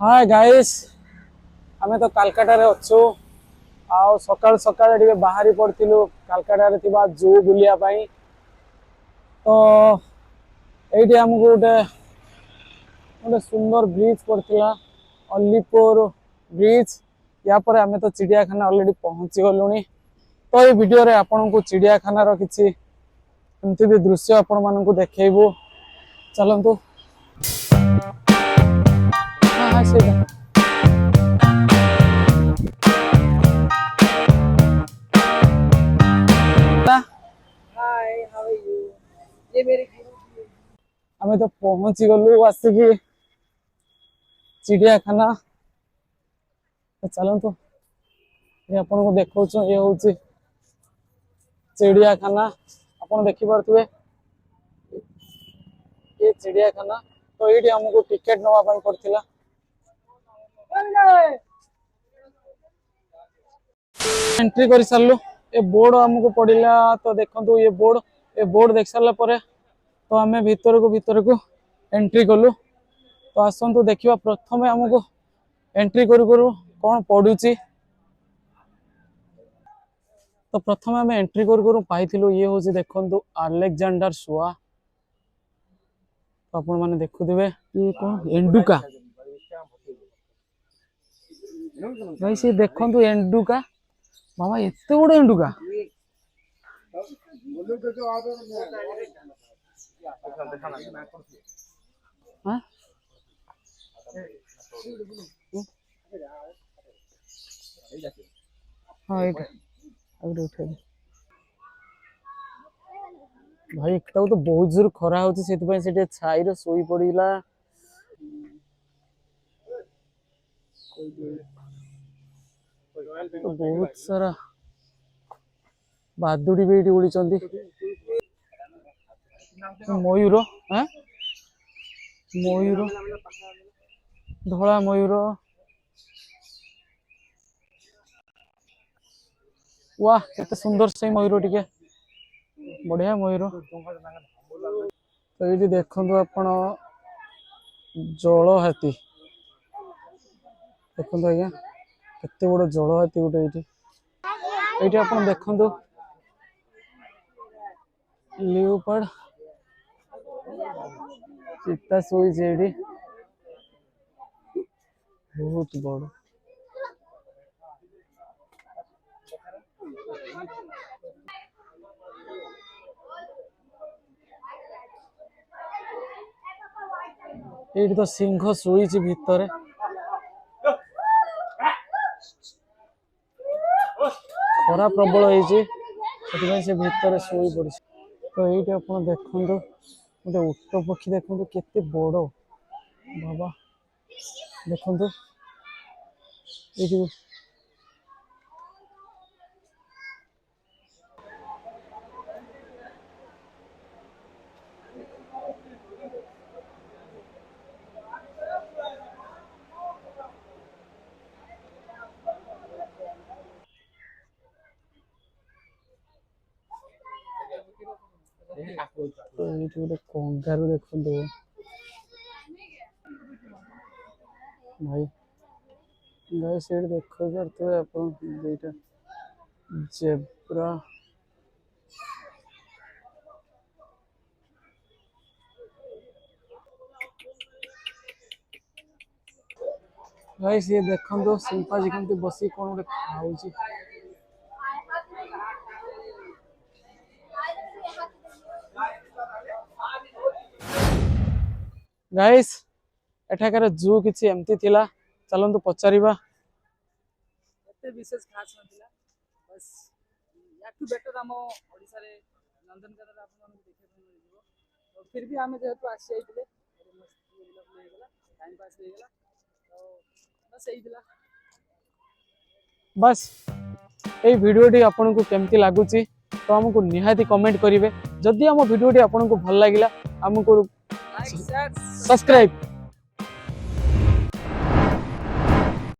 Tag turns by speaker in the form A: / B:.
A: Hi guys आमे तो कालकाटा रे अच्छु आउ सकाळ सकाळ टिके बाहरी पड़थिलु कालकाटा रे थिबा जू बुलिया पई तो एठी हमकु गोटे गोटे सुंदर ब्रिज पड़थिला अलीपुर ब्रिज या पर आमे तो चिड़ियाखाना ऑलरेडी पहुंची गलुनी तो ये वीडियो रे आपन को चिड़ियाखाना रो किछि एमती भी दृश्य आपन मानन को देखेबो चलंतु हां से
B: Hi, how are you? ये मेरे
A: आमे तो पहुंची गलु आसिकी चिड़ियाखाना तो चलंतु ये आपन को देखौछु ये होची चिड़ियाखाना आपन देखि परथुवे ये चिड़ियाखाना तो एठी हमको टिकट नवा पई पड़थिला एंट्री करि सरलु ए बोर्ड हमको पड़िला तो देखंतु ये बोर्ड देख सरला परे तो आमे भीतर को एंट्री कलु तो आसंतु देखिबा प्रथमे हमको एंट्री करू करू कोन पडुची तो प्रथमे आमे एंट्री करू करू पाइथिलु ये होची देखंतु अलेक्जेंडर सुआ तो आपण माने देखुथिबे ये कोन एंडुका भाई से देखंतु एंडुका बाबा एते बड़ एंडुका हां हां एक अगर उठे भाई एकटा तो बहुत जोर खरा होची सेति पय सेटे छाई रे सोई पड़िला तो बहुत सारा बादुड़ी भी उड़ी चंदी मयूर हैं मयूर धला मयूर वाह केते सुंदर से मयूर टिके बढ़िया मयूर तो ये देखंतु आपण जल हाथी देखंतु आज्ञा केते बड़ जल हाथी गोटे ये आपण देखंतु लियोपार्ड चित्ता सोई जेडी बहुत बड़ ये तो सिंह सोई भितर खरा प्रबल से भितर सोई पड़ी तो ये आप देखु गोटे ऊट पक्षी देखु केते बड़ बाबा देखु ये तो ये गोटे कंगारू देखु भाई गाय सेठ देख पारे आप जेब्रा भाई सी देखो सिंपाजी केमती बसी कौन गोटे खाऊची गाइस एठाकार जू किछि एमती थिला चलंतु पचारिबा
B: एते विशेष खास नथिला बस याकु बेटर हम ओडिसा रे नंदनकानन आपन मन देखे मिलिबो तो फिर भी हमें जेहेतु आसी आइतले मस्त हो गेला टाइम पास हो गेला तो बस एई दिला
A: बस ए वीडियोटी आपन को केमती लागुची तो हमको निहाती कमेंट करिवे जदि हम वीडियोटी आपन को भल लागिला हमको
B: लाइक शेयर
A: सब्सक्राइब